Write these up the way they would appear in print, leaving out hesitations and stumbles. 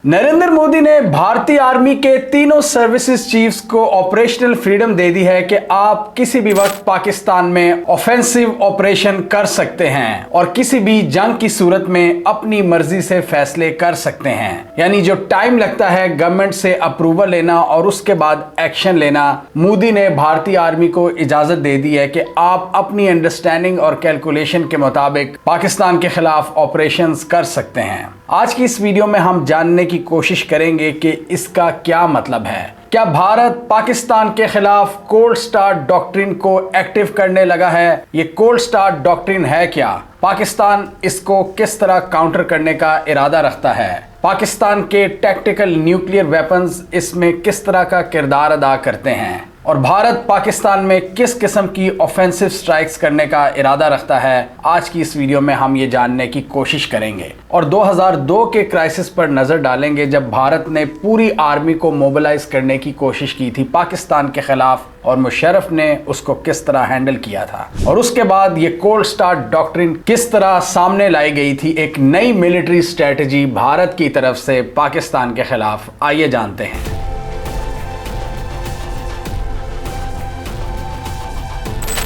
नरेंद्र मोदी ने भारतीय आर्मी के तीनों सर्विसेज चीफ्स को ऑपरेशनल फ्रीडम दे दी है कि आप किसी भी वक्त पाकिस्तान में ऑफेंसिव ऑपरेशन कर सकते हैं और किसी भी जंग की सूरत में अपनी मर्जी से फैसले कर सकते हैं। यानी जो टाइम लगता है गवर्नमेंट से अप्रूवल लेना और उसके बाद एक्शन लेना, मोदी ने भारतीय आर्मी को इजाजत दे दी है कि आप अपनी अंडरस्टैंडिंग और कैलकुलेशन के मुताबिक पाकिस्तान के खिलाफ ऑपरेशंस कर सकते हैं। आज की इस वीडियो में हम जानने की कोशिश करेंगे कि इसका क्या मतलब है। क्या भारत पाकिस्तान के खिलाफ कोल्ड स्टार्ट डॉक्ट्रिन को एक्टिव करने लगा है? ये कोल्ड स्टार्ट डॉक्ट्रिन है क्या? पाकिस्तान इसको किस तरह काउंटर करने का इरादा रखता है? पाकिस्तान के टैक्टिकल न्यूक्लियर वेपन्स इसमें किस तरह का किरदार अदा करते हैं? और भारत पाकिस्तान में किस किस्म की ऑफेंसिव स्ट्राइक्स करने का इरादा रखता है? आज की इस वीडियो में हम ये जानने की कोशिश करेंगे और 2002 के क्राइसिस पर नजर डालेंगे जब भारत ने पूरी आर्मी को मोबिलाइज करने की कोशिश की थी पाकिस्तान के खिलाफ और मुशर्रफ ने उसको किस तरह हैंडल किया था और उसके बाद ये कोल्ड स्टार्ट डॉक्ट्रिन किस तरह सामने लाई गई थी, एक नई मिलिट्री स्ट्रेटजी भारत की तरफ से पाकिस्तान के खिलाफ। आइए जानते हैं।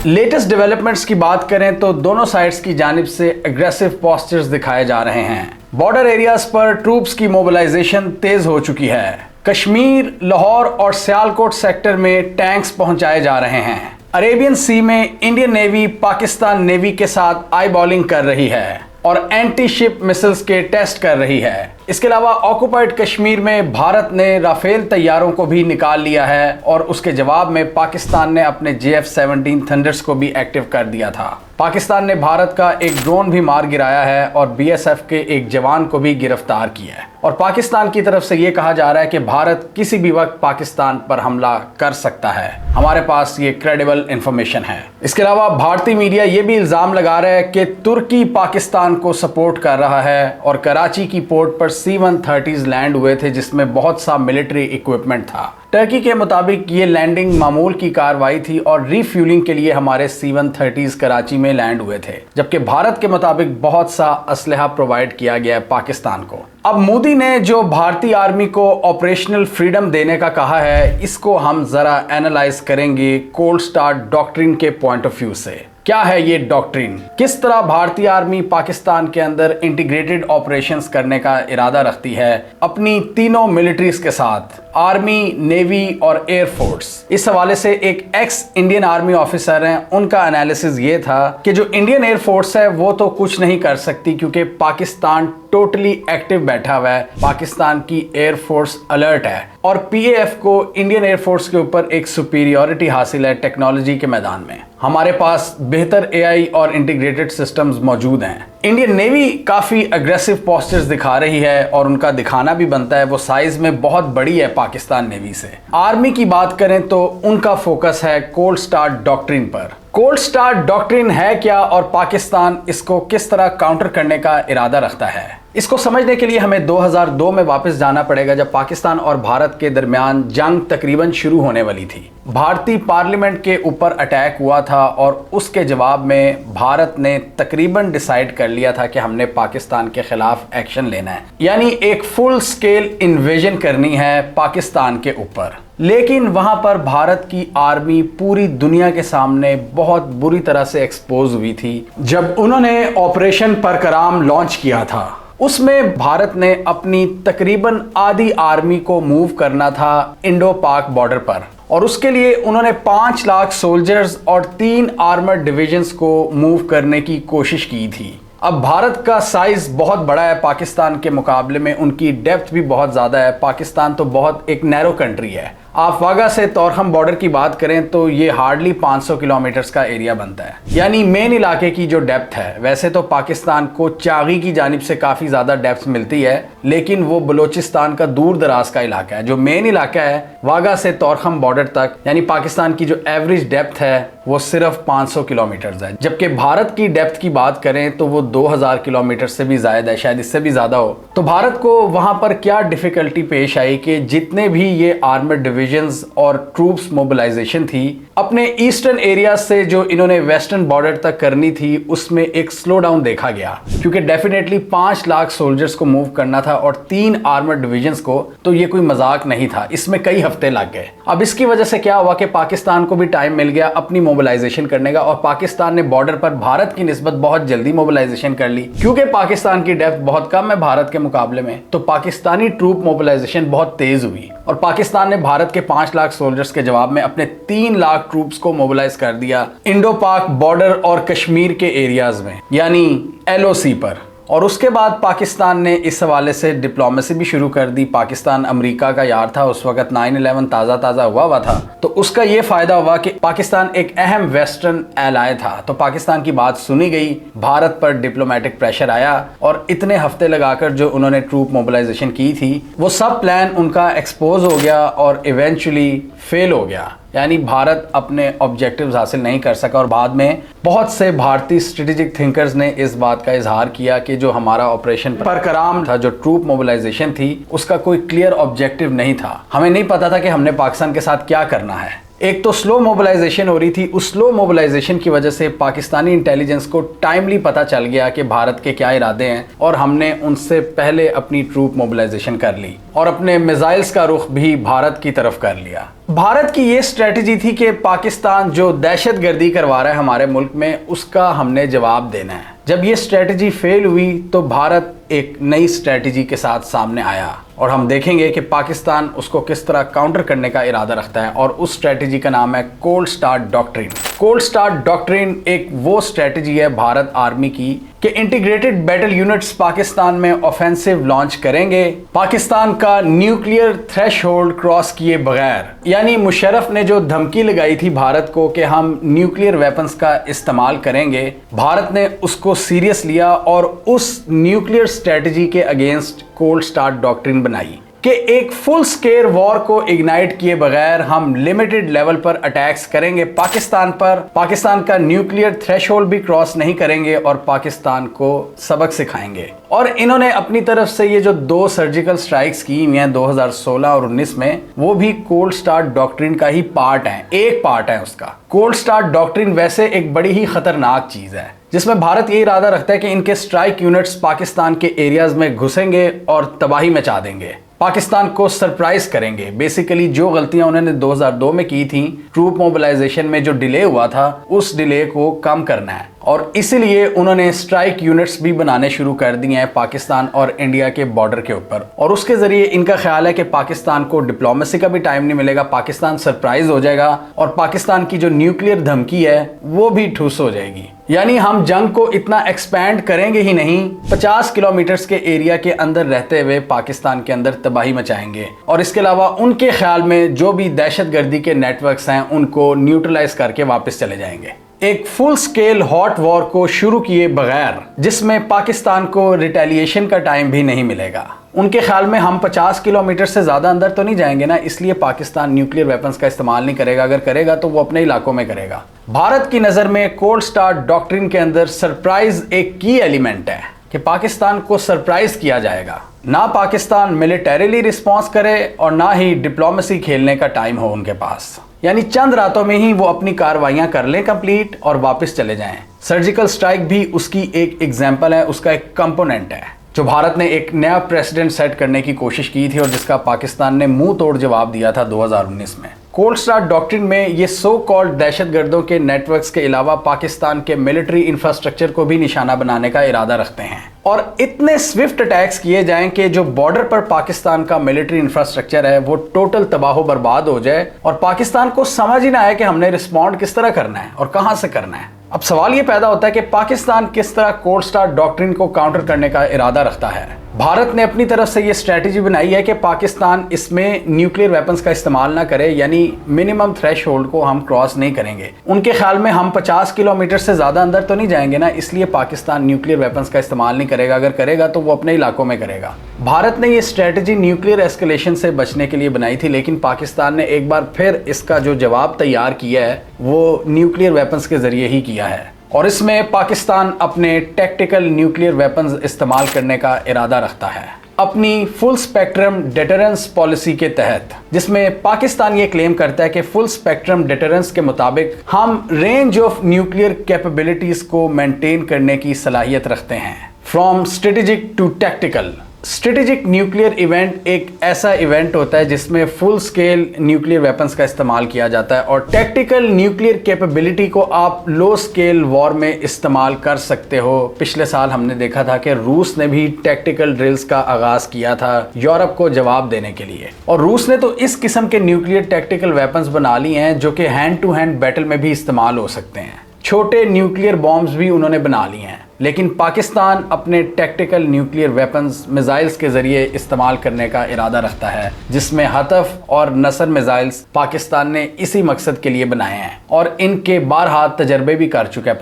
लेटेस्ट डेवलपमेंट्स की बात करें तो दोनों साइड्स की जानिब से एग्रेसिव पोस्चर्स दिखाए जा रहे हैं। बॉर्डर एरियाज पर ट्रूप्स की मोबिलाइजेशन तेज हो चुकी है। कश्मीर, लाहौर और सियालकोट सेक्टर में टैंक्स पहुंचाए जा रहे हैं। अरेबियन सी में इंडियन नेवी पाकिस्तान नेवी के साथ आई बॉलिंग कर रही है और एंटी शिप मिसाइल्स के टेस्ट कर रही है। इसके अलावा ऑक्युपाइड कश्मीर में भारत ने राफेल तैयारों को भी निकाल लिया है और उसके जवाब में पाकिस्तान ने अपने JF-17 थंडर्स को भी एक्टिव कर दिया था। पाकिस्तान ने भारत का एक ड्रोन भी मार गिराया है और BSF के एक जवान को भी गिरफ्तार किया है और पाकिस्तान की तरफ से ये कहा जा रहा है कि भारत किसी भी वक्त पाकिस्तान पर हमला कर सकता है। हमारे पास ये क्रेडिबल इंफॉर्मेशन है। इसके अलावा भारतीय मीडिया ये भी इल्जाम लगा रहा है कि तुर्की पाकिस्तान को सपोर्ट कर रहा है और कराची की पोर्ट पर C-130s लैंड हुए थे जिसमें बहुत सा मिलिट्री इक्विपमेंट था। टर्की के मुताबिक ये लैंडिंग मामूल की कार्रवाई थी और रीफ्यूलिंग के लिए हमारे C-130s कराची में लैंड हुए थे, जबकि भारत के मुताबिक बहुत सा असलहा प्रोवाइड किया गया है पाकिस्तान को। अब मोदी ने जो भारतीय आर्मी को ऑपरेशनल फ्रीडम देने का कहा है, इसको हम जरा एनालाइज करेंगे कोल्ड स्टार्ट डॉक्ट्रिन के पॉइंट ऑफ व्यू से। क्या है ये डॉक्ट्रिन? किस तरह भारतीय आर्मी पाकिस्तान के अंदर इंटीग्रेटेड ऑपरेशंस करने का इरादा रखती है अपनी तीनों मिलिट्रीज के साथ, आर्मी, नेवी और एयरफोर्स? इस हवाले से एक एक्स इंडियन आर्मी ऑफिसर हैं, उनका एनालिसिस ये था कि जो इंडियन एयरफोर्स है वो तो कुछ नहीं कर सकती क्योंकि पाकिस्तान टोटली एक्टिव बैठा हुआ है, पाकिस्तान की एयरफोर्स अलर्ट है और PAF को इंडियन एयरफोर्स के ऊपर एक सुपीरियरिटी हासिल है टेक्नोलॉजी के मैदान में। हमारे पास बेहतर AI और इंटीग्रेटेड सिस्टम्स मौजूद हैं। इंडियन नेवी काफ़ी अग्रेसिव पोस्चर्स दिखा रही है और उनका दिखाना भी बनता है, वो साइज में बहुत बड़ी है पाकिस्तान नेवी से। आर्मी की बात करें तो उनका फोकस है कोल्ड स्टार्ट डॉक्ट्रिन पर। कोल्ड स्टार्ट डॉक्ट्रिन है क्या और पाकिस्तान इसको किस तरह काउंटर करने का इरादा रखता है? इसको समझने के लिए हमें 2002 में वापस जाना पड़ेगा जब पाकिस्तान और भारत के दरमियान जंग तकरीबन शुरू होने वाली थी। भारतीय पार्लियामेंट के ऊपर अटैक हुआ था और उसके जवाब में भारत ने तकरीबन डिसाइड कर लिया था कि हमने पाकिस्तान के खिलाफ एक्शन लेना है, यानी एक फुल स्केल इन्वेजन करनी है पाकिस्तान के ऊपर। लेकिन वहां पर भारत की आर्मी पूरी दुनिया के सामने बहुत बुरी तरह से एक्सपोज हुई थी जब उन्होंने ऑपरेशन परकराम लॉन्च किया था। उसमें भारत ने अपनी तकरीबन आधी आर्मी को मूव करना था इंडो पाक बॉर्डर पर और उसके लिए उन्होंने 5 लाख सोल्जर्स और 3 आर्मर्ड डिविजन्स को मूव करने की कोशिश की थी। अब भारत का साइज बहुत बड़ा है पाकिस्तान के मुकाबले में, उनकी डेप्थ भी बहुत ज़्यादा है। पाकिस्तान तो बहुत एक नैरो कंट्री है। आप वागा से तोरखम बॉर्डर की बात करें तो ये हार्डली 500 किलोमीटर्स का एरिया बनता है, यानी मेन इलाके की जो डेप्थ है। वैसे तो पाकिस्तान को चागी की जानिब से काफ़ी ज़्यादा डेप्थ मिलती है, लेकिन वो बलोचिस्तान का दूर दराज का इलाका है। जो मेन इलाका है वागा से तोरखम बॉर्डर तक, यानी पाकिस्तान की जो एवरेज डेप्थ है वो सिर्फ 500 किलोमीटर है, जबकि भारत की डेप्थ की बात करें तो वो 2000 किलोमीटर से भी ज्यादा है, शायद इससे भी ज्यादा हो। तो भारत को वहां पर क्या डिफिकल्टी पेश आई कि जितने भी ये आर्मर्ड डिविजन्स और ट्रूप्स मोबिलाइजेशन थी अपने ईस्टर्न एरिया से जो इन्होंने वेस्टर्न बॉर्डर तक करनी थी, उसमें एक स्लो डाउन देखा गया, क्योंकि डेफिनेटली 5 लाख सोल्जर्स को मूव करना था और 3 आर्मर्ड डिविजन्स को, तो ये कोई मजाक नहीं था, इसमें कई हफ्ते लग गए। अब इसकी वजह से क्या हुआ कि पाकिस्तान को भी टाइम मिल गया अपनी मोबिलाइजेशन करने का, और पाकिस्तान ने बॉर्डर पर भारत की निस्बत बहुत जल्दी मोबिलाइजेशन कर ली। क्योंकि पाकिस्तान की डेप्थ बहुत कम है भारत के मुकाबले में, तो पाकिस्तानी ट्रूप मोबिलाइजेशन बहुत तेज हुई और पाकिस्तान ने भारत के 5 लाख सोल्जर्स के जवाब में अपने 3 लाख ट्रूप्स को मोबिलाइज कर दिया इंडो पाक बॉर्डर और कश्मीर के एरियाज में, यानी LOC पर। और उसके बाद पाकिस्तान ने इस हवाले से डिप्लोमेसी भी शुरू कर दी। पाकिस्तान अमेरिका का यार था, उस वक्त 9/11 ताज़ा हुआ था, तो उसका ये फ़ायदा हुआ कि पाकिस्तान एक अहम वेस्टर्न एलाय था, तो पाकिस्तान की बात सुनी गई, भारत पर डिप्लोमेटिक प्रेशर आया और इतने हफ्ते लगाकर जो उन्होंने ट्रूप मोबिलाइजेशन की थी वो सब प्लान उनका एक्सपोज हो गया और इवेंचुअली फेल हो गया। यानी भारत अपने ऑब्जेक्टिव्स हासिल नहीं कर सका और बाद में बहुत से भारतीय स्ट्रेटेजिक थिंकर्स ने इस बात का इजहार किया कि जो हमारा ऑपरेशन परकराम था, जो ट्रूप मोबिलाइजेशन थी, उसका कोई क्लियर ऑब्जेक्टिव नहीं था। हमें नहीं पता था कि हमने पाकिस्तान के साथ क्या करना है। एक तो स्लो मोबिलाइजेशन हो रही थी, उस स्लो मोबिलाइजेशन की वजह से पाकिस्तानी इंटेलिजेंस को टाइमली पता चल गया कि भारत के क्या इरादे हैं और हमने उनसे पहले अपनी ट्रूप मोबिलाइजेशन कर ली और अपने मिसाइल्स का रुख भी भारत की तरफ कर लिया। भारत की ये स्ट्रेटजी थी कि पाकिस्तान जो दहशतगर्दी करवा रहा है हमारे मुल्क में, उसका हमने जवाब देना है। जब ये स्ट्रेटजी फेल हुई तो भारत एक नई स्ट्रेटजी के साथ सामने आया और हम देखेंगे कि पाकिस्तान उसको किस तरह काउंटर करने का इरादा रखता है, और उस स्ट्रेटजी का नाम है cold start doctrine. Cold start doctrine एक वो स्ट्रेटजी है भारत आर्मी की कि इंटीग्रेटेड बैटल यूनिट्स पाकिस्तान में ऑफेंसिव लॉन्च करेंगे पाकिस्तान का न्यूक्लियर थ्रेशहोल्ड क्रॉस किए बगैर। यानी मुशर्रफ ने जो धमकी लगाई थी भारत को कि हम न्यूक्लियर वेपन्स का इस्तेमाल करेंगे, भारत ने उसको सीरियस लिया और उस न्यूक्लियर स्ट्रेटजी के अगेंस्ट कोल्ड स्टार्ट डॉक्ट्रिन बनाई कि एक फुल स्केल वॉर को इग्नाइट किए बगैर हम लिमिटेड लेवल पर अटैक्स करेंगे पाकिस्तान पर, पाकिस्तान का न्यूक्लियर थ्रेशहोल्ड भी क्रॉस नहीं करेंगे और पाकिस्तान को सबक सिखाएंगे। और इन्होंने अपनी तरफ से ये जो 2 सर्जिकल स्ट्राइक्स की हुई हैं 2016 और 19 में, वो भी कोल्ड स्टार्ट डॉक्ट्रिन का ही पार्ट है, एक पार्ट है उसका। कोल्ड स्टार्ट डॉक्ट्रिन वैसे एक बड़ी ही खतरनाक चीज है जिसमें भारत ये इरादा रखता है कि इनके स्ट्राइक यूनिट्स पाकिस्तान के एरियाज में घुसेंगे और तबाही मचा देंगे, पाकिस्तान को सरप्राइज करेंगे। बेसिकली जो गलतियां उन्होंने 2002 में की थी, ट्रूप मोबिलाइजेशन में जो डिले हुआ था, उस डिले को कम करना है और इसीलिए उन्होंने स्ट्राइक यूनिट्स भी बनाने शुरू कर दिए हैं पाकिस्तान और इंडिया के बॉर्डर के ऊपर। और उसके जरिए इनका ख्याल है कि पाकिस्तान को डिप्लोमेसी का भी टाइम नहीं मिलेगा, पाकिस्तान सरप्राइज हो जाएगा और पाकिस्तान की जो न्यूक्लियर धमकी है वो भी ठुस हो जाएगी। यानी हम जंग को इतना एक्सपैंड करेंगे ही नहीं, 50 किलोमीटर्स के एरिया के अंदर रहते हुए पाकिस्तान के अंदर तबाही मचाएंगे और इसके अलावा उनके ख्याल में जो भी दहशतगर्दी के नेटवर्क्स हैं उनको न्यूट्रलाइज करके वापस चले जाएंगे। एक फुल स्केल हॉट वॉर को शुरू किए बगैर, जिसमें पाकिस्तान को रिटेलिएशन का टाइम भी नहीं मिलेगा। उनके ख्याल में हम 50 किलोमीटर से ज़्यादा अंदर तो नहीं जाएंगे ना, इसलिए पाकिस्तान न्यूक्लियर वेपन्स का इस्तेमाल नहीं करेगा, अगर करेगा तो वो अपने इलाकों में करेगा। भारत की नज़र में कोल्ड स्टार्ट डॉक्ट्रिन के अंदर सरप्राइज एक की एलिमेंट है कि पाकिस्तान को सरप्राइज किया जाएगा। ना पाकिस्तान मिलिटरीली रिस्पॉन्स करे और ना ही डिप्लोमेसी खेलने का टाइम हो उनके पास, यानी चंद रातों में ही वो अपनी कार्रवाइयां कर लें कंप्लीट और वापस चले जाएं। सर्जिकल स्ट्राइक भी उसकी एक एग्जांपल है, उसका एक कंपोनेंट है जो भारत ने एक नया प्रेसिडेंट सेट करने की कोशिश की थी और जिसका पाकिस्तान ने मुंह तोड़ जवाब दिया था 2019 में। कोल्ड स्टार्ट डॉक्ट्रिन में ये सो कॉल्ड दहशतगर्दों के नेटवर्क्स के अलावा पाकिस्तान के मिलिट्री इंफ्रास्ट्रक्चर को भी निशाना बनाने का इरादा रखते हैं और इतने स्विफ्ट अटैक्स किए जाएं कि जो बॉर्डर पर पाकिस्तान का मिलिट्री इंफ्रास्ट्रक्चर है वो टोटल तबाह बर्बाद हो जाए और पाकिस्तान को समझ ही ना आए कि हमने रिस्पॉन्ड किस तरह करना है और कहां से करना है। अब सवाल ये पैदा होता है कि पाकिस्तान किस तरह कोल्ड स्टार्ट डॉक्ट्रिन को काउंटर करने का इरादा रखता है। भारत ने अपनी तरफ से ये स्ट्रेटजी बनाई है कि पाकिस्तान इसमें न्यूक्लियर वेपन्स का इस्तेमाल ना करे, यानी मिनिमम थ्रेशहोल्ड को हम क्रॉस नहीं करेंगे। उनके ख्याल में हम 50 किलोमीटर से ज़्यादा अंदर तो नहीं जाएंगे ना, इसलिए पाकिस्तान न्यूक्लियर वेपन्स का इस्तेमाल नहीं करेगा, अगर करेगा तो वो अपने इलाकों में करेगा। भारत ने ये स्ट्रेटजी न्यूक्लियर एस्केलेशन से बचने के लिए बनाई थी, लेकिन पाकिस्तान ने एक बार फिर इसका जो जवाब तैयार किया है वो न्यूक्लियर वेपन्स के जरिए ही किया है। और इसमें पाकिस्तान अपने टैक्टिकल न्यूक्लियर वेपन्स इस्तेमाल करने का इरादा रखता है अपनी फुल स्पेक्ट्रम डिटरेंस पॉलिसी के तहत, जिसमें पाकिस्तान ये क्लेम करता है कि फुल स्पेक्ट्रम डिटरेंस के मुताबिक हम रेंज ऑफ न्यूक्लियर कैपेबिलिटीज को मेंटेन करने की सलाहियत रखते हैं। From strategic to tactical. Strategic nuclear event एक ऐसा इवेंट होता है जिसमें फुल स्केल न्यूक्लियर वेपन्स का इस्तेमाल किया जाता है, और टैक्टिकल न्यूक्लियर कैपेबिलिटी को आप लो स्केल वॉर में इस्तेमाल कर सकते हो। पिछले साल हमने देखा था कि रूस ने भी टैक्टिकल ड्रिल्स का आगाज किया था यूरोप को जवाब देने के लिए, और रूस ने तो इस किस्म के न्यूक्लियर टैक्टिकल वेपन्स बना लिए हैं जो कि हैंड टू हैंड बैटल में भी इस्तेमाल हो सकते हैं। छोटे न्यूक्लियर बॉम्ब्स भी उन्होंने बना लिए हैं, लेकिन पाकिस्तान अपने टैक्टिकल न्यूक्लियर वेपन्स मिसाइल्स के जरिए इस्तेमाल करने का इरादा रखता है, जिसमें हतफ और नसर मिसाइल्स पाकिस्तान ने इसी मकसद के लिए बनाए हैं और इनके बारहा तजर्बे भी कर चुका है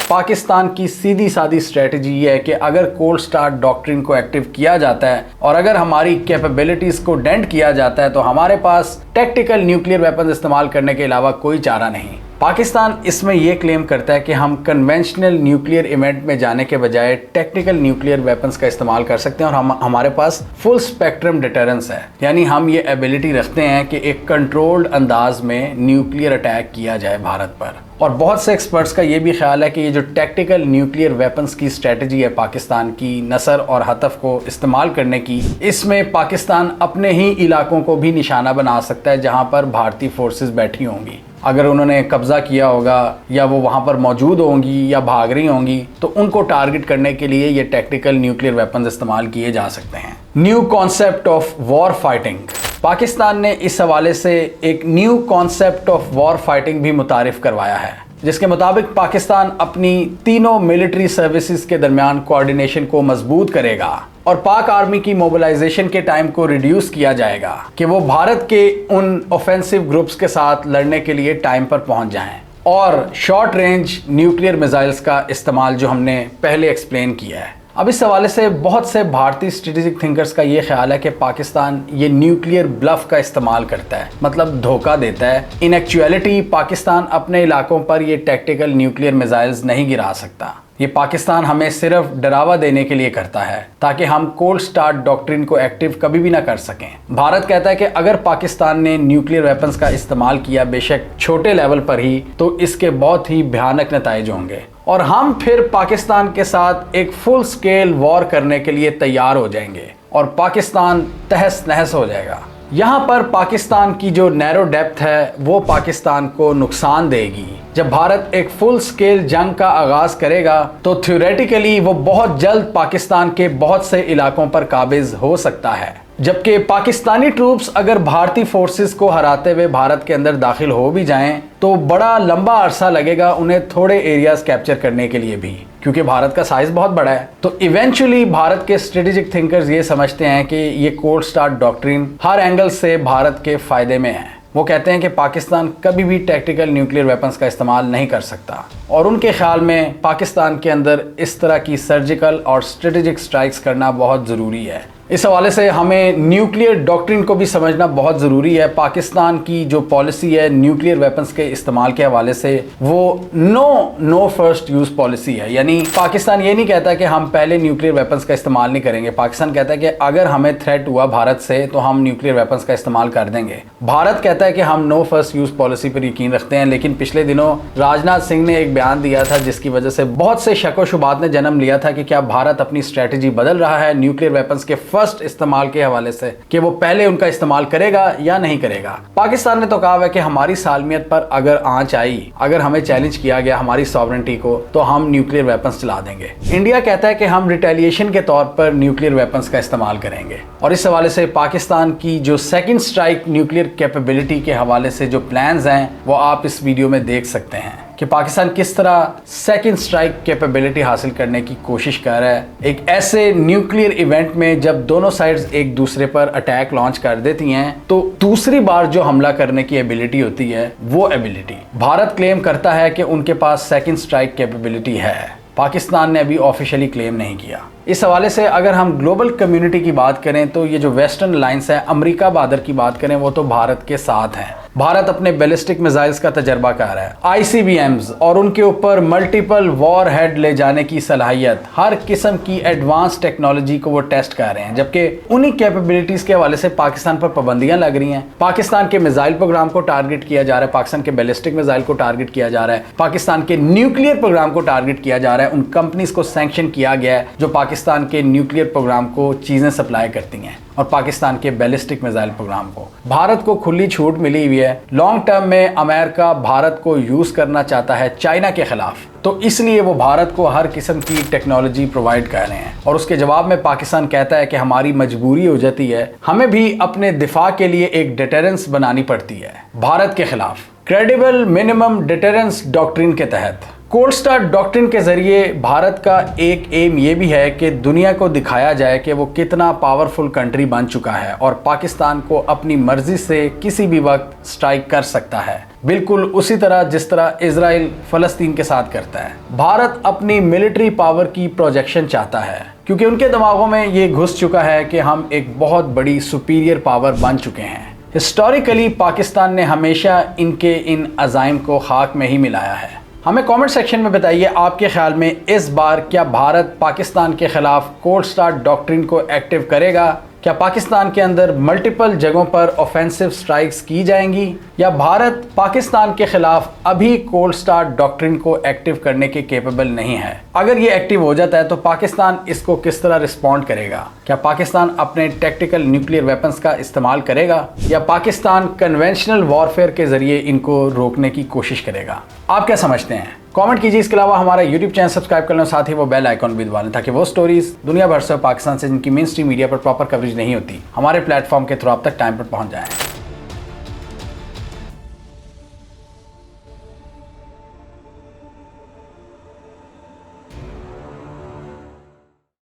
पाकिस्तान की सीधी सादी स्ट्रेटजी ये है कि अगर कोल्ड स्टार्ट डॉक्ट्रिन को एक्टिव किया जाता है और अगर हमारी कैपेबिलिटीज को डेंट किया जाता है तो हमारे पास टैक्टिकल न्यूक्लियर वेपन इस्तेमाल करने के अलावा कोई चारा नहीं। पाकिस्तान इसमें यह क्लेम करता है कि हम कन्वेंशनल न्यूक्लियर इवेंट में जाने के बजाय टेक्निकल न्यूक्लियर वेपन्स का इस्तेमाल कर सकते हैं और हमारे पास फुल स्पेक्ट्रम डिटरेंस है, यानी हम ये एबिलिटी रखते हैं कि एक कंट्रोल्ड अंदाज में न्यूक्लियर अटैक किया जाए भारत पर। और बहुत से एक्सपर्ट्स का ये भी ख्याल है कि ये जो टैक्टिकल न्यूक्लियर वेपन्स की स्ट्रेटजी है पाकिस्तान की नसर और हतफ को इस्तेमाल करने की, इसमें पाकिस्तान अपने ही इलाकों को भी निशाना बना सकता है जहां पर भारतीय फोर्सेस बैठी होंगी। अगर उन्होंने कब्जा किया होगा या वो वहां पर मौजूद होंगी या भाग रही होंगी तो उनको टारगेट करने के लिए ये टैक्टिकल न्यूक्लियर वेपन्स इस्तेमाल किए जा सकते हैं। New concept of war fighting. Pakistan ने इस हवाले से एक new concept of war fighting भी मुतारिफ करवाया है, जिसके मुताबिक पाकिस्तान अपनी तीनों मिलिट्री सर्विसेज के दरमियान कोऑर्डिनेशन को मजबूत करेगा और पाक आर्मी की मोबिलाइजेशन के टाइम को रिड्यूस किया जाएगा कि वो भारत के उन ऑफेंसिव ग्रुप्स के साथ लड़ने के लिए टाइम पर पहुंच जाएं, और शॉर्ट रेंज न्यूक्लियर मिसाइल्स का इस्तेमाल जो हमने पहले एक्सप्लेन किया है। अब इस हवाले से बहुत से भारतीय स्ट्रेटेजिक थिंकर्स का ये ख्याल है कि पाकिस्तान ये न्यूक्लियर ब्लफ का इस्तेमाल करता है, मतलब धोखा देता है। इन एक्चुअलिटी पाकिस्तान अपने इलाकों पर ये टैक्टिकल न्यूक्लियर मिसाइल्स नहीं गिरा सकता। ये पाकिस्तान हमें सिर्फ डरावा देने के लिए करता है ताकि हम कोल्ड स्टार्ट डॉक्ट्रिन को एक्टिव कभी भी ना कर सकें। भारत कहता है कि अगर पाकिस्तान ने न्यूक्लियर वेपन्स का इस्तेमाल किया, बेशक छोटे लेवल पर ही, तो इसके बहुत ही भयानक नतीजे होंगे और हम फिर पाकिस्तान के साथ एक फुल स्केल वॉर करने के लिए तैयार हो जाएंगे और पाकिस्तान तहस नहस हो जाएगा। यहाँ पर पाकिस्तान की जो नैरो डेप्थ है वो पाकिस्तान को नुकसान देगी। जब भारत एक फुल स्केल जंग का आगाज करेगा तो थ्योरेटिकली वो बहुत जल्द पाकिस्तान के बहुत से इलाकों पर काबिज हो सकता है, जबकि पाकिस्तानी ट्रूप्स अगर भारतीय फोर्सेस को हराते हुए भारत के अंदर दाखिल हो भी जाएं तो बड़ा लंबा अरसा लगेगा उन्हें थोड़े एरियाज कैप्चर करने के लिए भी, क्योंकि भारत का साइज बहुत बड़ा है। तो इवेंचुअली भारत के स्ट्रेटेजिक थिंकर्स ये समझते हैं कि ये कोल्ड स्टार्ट डॉक्ट्रिन हर एंगल से भारत के फायदे में है। वो कहते हैं कि पाकिस्तान कभी भी टैक्टिकल न्यूक्लियर वेपन्स का इस्तेमाल नहीं कर सकता और उनके ख्याल में पाकिस्तान के अंदर इस तरह की सर्जिकल और स्ट्रेटेजिक स्ट्राइक्स करना बहुत ज़रूरी है। इस हवाले से हमें न्यूक्लियर डॉक्ट्रिन को भी समझना बहुत ज़रूरी है। पाकिस्तान की जो पॉलिसी है न्यूक्लियर वेपन्स के इस्तेमाल के हवाले से वो नो फर्स्ट यूज़ पॉलिसी है, यानी पाकिस्तान ये नहीं कहता कि हम पहले न्यूक्लियर वेपन्स का इस्तेमाल नहीं करेंगे। पाकिस्तान कहता है कि अगर हमें थ्रेट हुआ भारत से तो हम न्यूक्लियर वेपन्स का इस्तेमाल कर देंगे। भारत कहता है कि हम नो फर्स्ट यूज़ पॉलिसी पर यकीन रखते हैं, लेकिन पिछले दिनों राजनाथ सिंह ने एक बयान दिया था जिसकी वजह से बहुत से शक व शुबात ने जन्म लिया था कि क्या भारत अपनी स्ट्रेटजी बदल रहा है न्यूक्लियर वेपन्स के फर्स्ट इस्तेमाल के हवाले से, कि वो पहले उनका इस्तेमाल करेगा या नहीं करेगा। पाकिस्तान ने तो कहा है कि हमारी सालमियत पर अगर आंच आई, अगर हमें चैलेंज किया गया हमारी सॉवरेंटी को, तो हम न्यूक्लियर वेपन्स चला देंगे। इंडिया कहता है कि हम रिटेलिएशन के तौर पर न्यूक्लियर वेपन्स का इस्तेमाल करेंगे। और इस हवाले से पाकिस्तान की जो सेकंड स्ट्राइक न्यूक्लियर कैपेबिलिटी के हवाले से जो प्लान्स हैं वो आप इस वीडियो में देख सकते हैं कि पाकिस्तान किस तरह सेकंड स्ट्राइक कैपेबिलिटी हासिल करने की कोशिश कर रहा है एक ऐसे न्यूक्लियर इवेंट में जब दोनों साइड्स एक दूसरे पर अटैक लॉन्च कर देती हैं, तो दूसरी बार जो हमला करने की एबिलिटी होती है वो एबिलिटी भारत क्लेम करता है कि उनके पास सेकंड स्ट्राइक कैपेबिलिटी है। पाकिस्तान ने अभी ऑफिशियली क्लेम नहीं किया। इस हवाले से अगर हम ग्लोबल कम्युनिटी की बात करें तो ये जो वेस्टर्न अलायंस है, अमेरिका बहादुर की बात करें, वो तो भारत के साथ है। भारत अपने बैलिस्टिक मिसाइल्स का तजर्बा कर रहा है, ICBMs और उनके ऊपर मल्टीपल वॉर हेड ले जाने की सलाहियत, हर किस्म की एडवांस टेक्नोलॉजी को वो टेस्ट कर रहे हैं। जबकि उन्हीं कैपेबिलिटीज के हवाले से पाकिस्तान पर पाबंदियां लग रही हैं। पाकिस्तान के मिसाइल प्रोग्राम को टारगेट किया जा रहा है, पाकिस्तान के बैलिस्टिक मिसाइल को टारगेट किया जा रहा है, पाकिस्तान के न्यूक्लियर प्रोग्राम को टारगेट किया जा रहा है। उन कंपनीज को सैंक्शन किया गया है जो पाकिस्तान के न्यूक्लियर प्रोग्राम को चीजें सप्लाई करती हैं और पाकिस्तान के बैलिस्टिक मिसाइल प्रोग्राम को। भारत को खुली छूट मिली हुई है। लॉन्ग टर्म में अमेरिका भारत को यूज करना चाहता है चाइना के खिलाफ, तो इसलिए वो भारत को हर किस्म की टेक्नोलॉजी प्रोवाइड कर रहे हैं। और उसके जवाब में पाकिस्तान कहता है कि हमारी मजबूरी हो जाती है, हमें भी अपने दिफा के लिए एक डिटेरेंस बनानी पड़ती है भारत के खिलाफ। क्रेडिबल मिनिमम डिटेरेंस डॉक्ट्रिन के तहत कोल्ड स्टार्ट डॉक्ट्रिन के जरिए भारत का एक एम ये भी है कि दुनिया को दिखाया जाए कि वो कितना पावरफुल कंट्री बन चुका है और पाकिस्तान को अपनी मर्जी से किसी भी वक्त स्ट्राइक कर सकता है, बिल्कुल उसी तरह जिस तरह इजराइल फलस्तीन के साथ करता है। भारत अपनी मिलिट्री पावर की प्रोजेक्शन चाहता है क्योंकि उनके दिमागों में ये घुस चुका है कि हम एक बहुत बड़ी सुपीरियर पावर बन चुके हैं। हिस्टोरिकली पाकिस्तान ने हमेशा इनके इन अज़ाइम को खाक में ही मिलाया है। हमें कमेंट सेक्शन में बताइए आपके ख्याल में इस बार क्या भारत पाकिस्तान के खिलाफ कोल्ड स्टार्ट डॉक्ट्रिन को एक्टिव करेगा? क्या पाकिस्तान के अंदर मल्टीपल जगहों पर ऑफेंसिव स्ट्राइक्स की जाएंगी या भारत पाकिस्तान के खिलाफ अभी कोल्ड स्टार्ट डॉक्ट्रिन को एक्टिव करने के केपेबल नहीं है? अगर ये एक्टिव हो जाता है तो पाकिस्तान इसको किस तरह रिस्पॉन्ड करेगा? क्या पाकिस्तान अपने टैक्टिकल न्यूक्लियर वेपन्स का इस्तेमाल करेगा या पाकिस्तान कन्वेंशनल वॉरफेयर के जरिए इनको रोकने की कोशिश करेगा? आप क्या समझते हैं? कमेंट कीजिए। इसके अलावा हमारा यूट्यूब चैनल सब्सक्राइब कर लें, साथ ही वो बेल आइकॉन भी दबा लें ताकि वो स्टोरीज दुनिया भर से पाकिस्तान से जिनकी मेन स्ट्रीम मीडिया पर प्रॉपर कवरेज नहीं होती, हमारे प्लेटफॉर्म के थ्रू आप तक टाइम पर पहुंच जाएं।